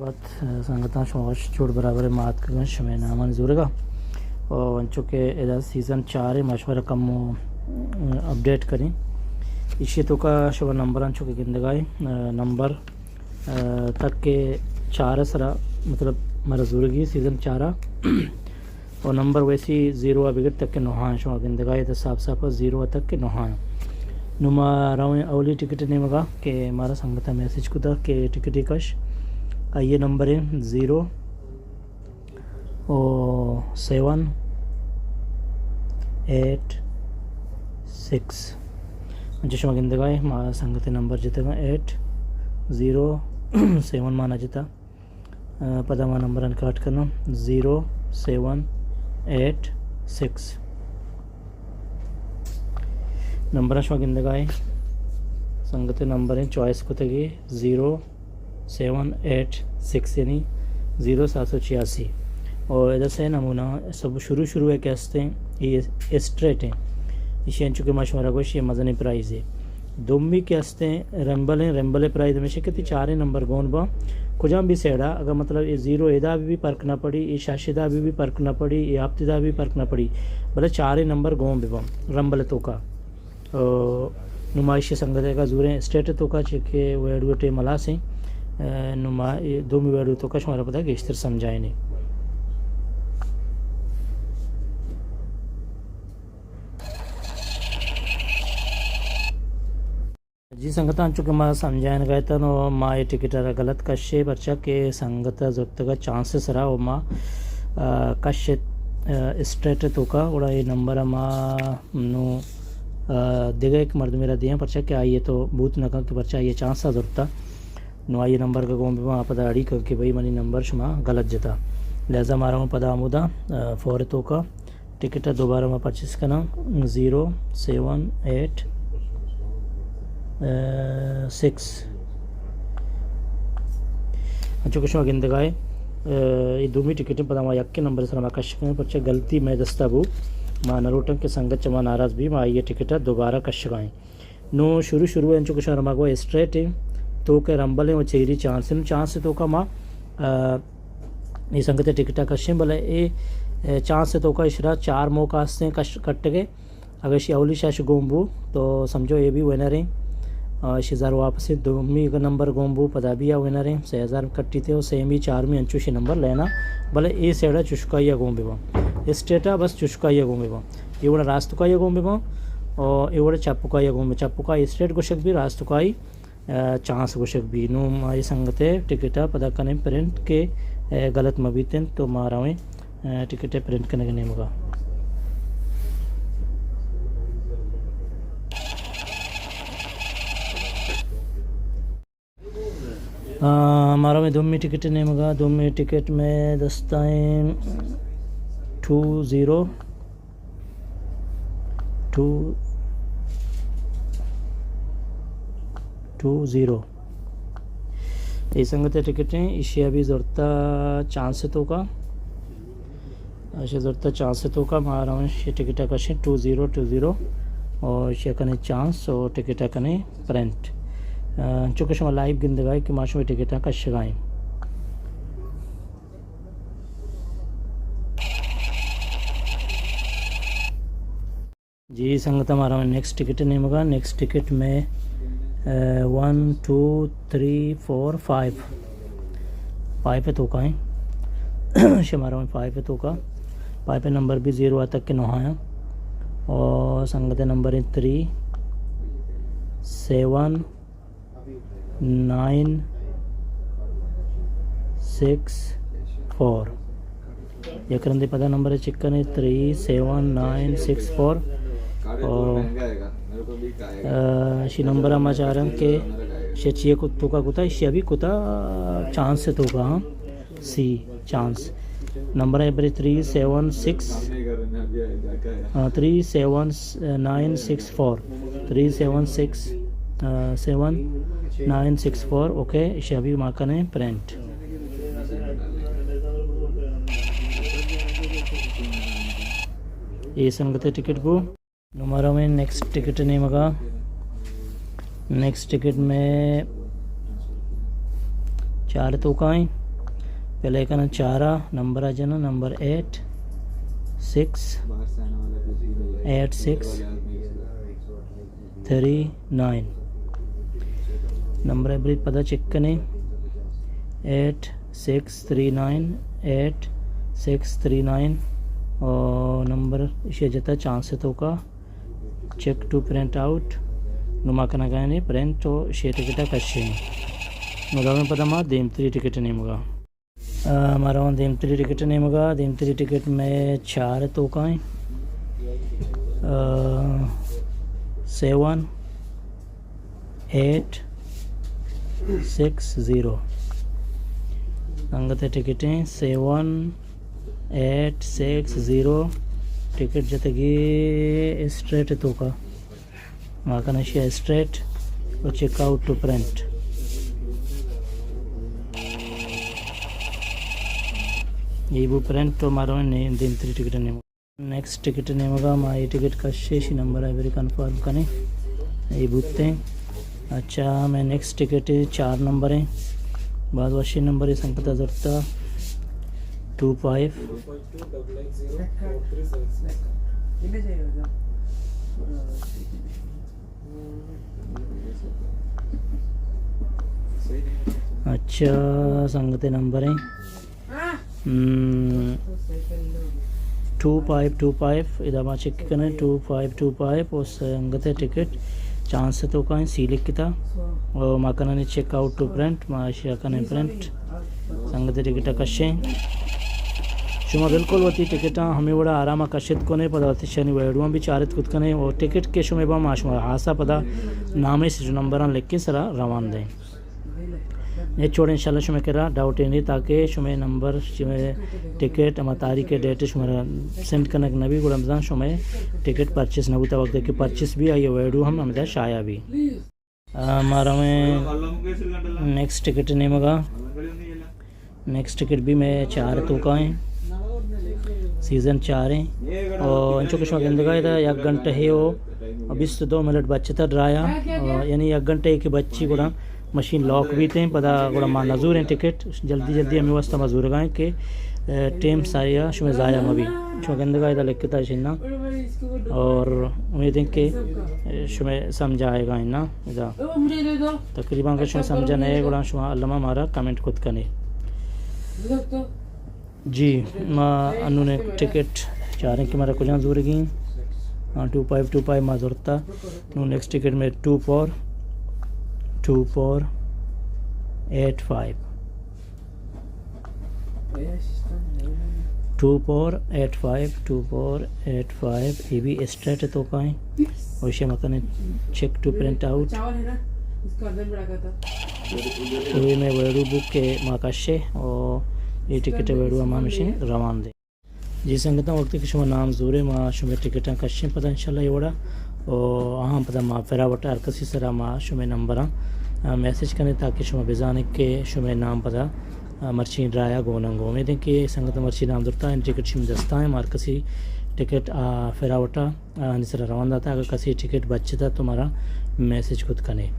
बात संगता शोश चोट बराबर मात का शमे नाम जुरेगा और चूँकि एदा सीज़न 4 है मशवरा कम अपडेट करें इसी तो का शो नंबर चूँकि गिंदगाई नंबर तक के 4 सरा मतलब मरा जुरेगी सीज़न 4 और नंबर वैसी 0 अबिगट तक के नोहा शो गिंदगाई तो साफ साफ 0 तक के नोहा नुमा राव अवली टिकट ने मगा के हमारा संगता मैसेज कुदा के टिकट कश ये नंबर है 0 और 7 8 6 जिसमें गिंदगाए हमारा संगत नंबर जितेगा 8 0 7 माना जिता पदमा नंबर काट करना 0 7 8 6 नंबर शो गिंदगाए संगत नंबर है चॉइस को तगी 0 7 8 6 यानी 0786 और इधर से नमूना सब शुरू है कैसे ये स्ट्रेट हैं इसे चुके मशवरा गोश ये मज़नी प्राइज़ है दुम्बी कैसे रेंबल प्राइज़ में शिकती 4 नंबर गोन बा कुछ भी सेड़ा अगर मतलब ये 0 एदा भी परख ना पड़ी ये शाशिदा भी परख ना पड़ी ये आपतिदा भी परख ना पड़ी भले 4 नंबर गोन भी बा रंबल तो का नुमाइश संगत का जूरे स्टेट तो का चिके वेडुटे मला से नुमा दो वेडू तो कश हमारा पता है कि इस तरह समझाए नहीं जी संगत चुके माँ समझाने गए था नो माँ ये टिकट गलत कश्य बच्चा के संगत जरूरत का चांसेस रहा वो माँ कश्य स्ट्रेट तो का उड़ा ये नंबर माँ नो देगा एक मर्द मेरा दिया पर्चा क्या ये तो बूथ न कि पर्चा ये चांस जरूरत नो आइए नंबर का गोम वहाँ पता अड़ी करके भाई मनी नंबर शुमा गलत जता लिहाजा मारा हूँ पदा आमुदा फोरतों का टिकट दोबारा मैं परचेस करना 0 7 8 6 अच्छा कुछ गिंदगाए ये दोमी टिकटें पता मैं यक्के नंबर से कश पर्चा गलती मैं दस्ताबू माँ नरोटम के संगत चमा नाराज़ भी माँ ये टिकट दोबारा कश गाएँ नो शुरू है कुछ रमा स्ट्रेट है तो के रंबल है वो चेरी चांस तो का माँ ये संगत टिकटा कश्य भले ये चांस तो का इशरा 4 मौका से कश कट गए अगर अवली शाश गोम्बू तो समझो ये भी विनर है 6000 वापस दोमी का नंबर गोम्बू पदा भी या विनर है 6000 कट्टी थे और सेम ही 4 में अंचुशी नंबर लेना भले ये सेड़ा चुष्काइया गोम्बे बा स्टेटा बस चुष्काइया गोम्बे बा ये बड़ा रास्तुकाइया गोम्बे बा और ये बड़ा चप्पुकाइया गोम्बे चप्पुका स्टेट गोशक भी रास्तुकाई चांस गोशक भी नो हमारी संगत टिकटा पता करने प्रिंट के गलत मबीतन तो मारा में टिकट प्रिंट करने के नेम का हमारा में दोमी टिकट नेम का दोमी टिकट में दस्ताएं 20 ये संगत टिकटें इशिया भी ज़रूरत चांस तो का ऐसे ज़रूरत चांस तो का मारा ये टिकट का 2020 और इसे कने चांस और टिकट कने प्रिंट चूँकि शमा लाइव गिंदगाई कि माशो टिकट का शगाएं जी संगत हमारा नेक्स्ट टिकट नहीं मगा नेक्स्ट टिकट में 1 2 3 4 5 है तो का है हमारा में 5 है तो का 5 पे नंबर भी 0 तक के नहाया और संगत नंबर है 3 7 9 6 4 ये करंदे पता नंबर है चिकन है 3 7 9 6 4 और शी नंबर हम चाह रहे हैं कि शेचिए कुत्तों का कुत्ता इसे अभी कुत्ता चांस है तो का सी चांस नंबर है पर 3 7 6 3 7 9 6 4 3 7 6 7 9 6 4 ओके इसे अभी मार्कन है प्रिंट ये संगत टिकट को हमारा में नेक्स्ट टिकट नहीं मगा नेक्स्ट टिकट में 4 तोकाएँ पहले कहना 4 नंबर आ जाना नंबर 8 6 8 6 3 9 नंबर एवरी पता चेक करें 8 6 3 9 8 6 3 9 और नंबर इसे जता चांस है तो का चेक टू प्रिंट आउट नुमा कना गए प्रिंट और इसे टिकट कशे मदाम पता मा देमत्री टिकट नहीं मगा हमारा देमत्री टिकट नहीं मगा देमत्री टिकट में 4 तो का 7 8 6 0 अंगत टिकटें 7 8 6 0 टिकट जतगी स्ट्रेट तो का माका नशिया स्ट्रेट और चेकआउट टू प्रिंट ये वो प्रिंट तो मारो नहीं दिन 3 टिकट नहीं नेक्स्ट टिकट नहीं होगा माई टिकट का शेष नंबर है वेरी कन्फर्म करें ये बुझते हैं अच्छा मैं नेक्स्ट टिकट 4 नंबर है बाद वाशी नंबर है संकता जरता 25 अच्छा संगते नंबर है 2525 इधर मैं चेक करना 2525 और संगत टिकट चांस तो का सी लिख किता और माकना ने चेक आउट टू प्रिंट माशिया का प्रिंट संगत टिकट कशे शुमा बिल्कुल वती टिकट हमें बड़ा आराम कशित को नहीं पता शनि वेडुआ भी चारित खुद कने और टिकट के शुमे बा माशमा हासा पता नामे से जो नंबर लिख के सरा रवान दें ये छोड़े इंशाल्लाह शुमे करा डाउट नहीं ताकि शुमे नंबर शुमे टिकट अमा तारीख के डेट शुमे सेंड करने के नबी गुड़ रमज़ान शुमे टिकट परचेस न होता वक्त की परचेस भी आई वेडू हम नमदा शाया भी हमारा में नेक्स्ट टिकट नहीं मगा नेक्स्ट टिकट भी मैं 4 तो का है सीज़न 4 है और इंचो कुछ गंदगा था 1 घंटा है वो अभी 2 मिनट बच्चे था ड्राया यानी 1 घंटे की बच्ची गुड़ा मशीन लॉक भी थे पता गुड़ा मां नजूर हैं टिकट जल्दी जल्दी हमें वास्ता मजूर गए कि टेम साया शुमे ज़ाया मभी शो गंदगा इधर लिखता है शिन्ना और उम्मीद है कि शुमे समझ आएगा इन्ना इधर तकरीबन का शुमे समझा नहीं गुड़ा शुमा अल्लामा मारा कमेंट खुद करने जी माँ अनु ने टिकट 4 की मारा कुछ जरूर गई 2525 माँ जरूरता नो नेक्स्ट टिकट में 2485 2485 ये भी स्ट्रेट तो का है और इसे मकान चेक टू प्रिंट आउट ये मैं वेडू बुक के माकाशे और ये टिकट वेडू अमा मशीन रवान दे जी संगत वक्त के शुमा नाम जोरे माँ शुमे टिकट कशे पता इंशाल्लाह ये वड़ा और अहाँ पता माँ फेरा वटा हर किसी सरा माँ शुमे नंबर मैसेज करने ताकि शुमा बेजाने के शुमे नाम पता मर्ची ड्राया गोनंगो उम्मीद है कि संगत मर्ची नाम दुरता इन टिकट शुम दस्ता है मार किसी टिकट फेरा वटा निसरा रवान दाता अगर किसी टिकट बचता तुम्हारा मैसेज खुद करने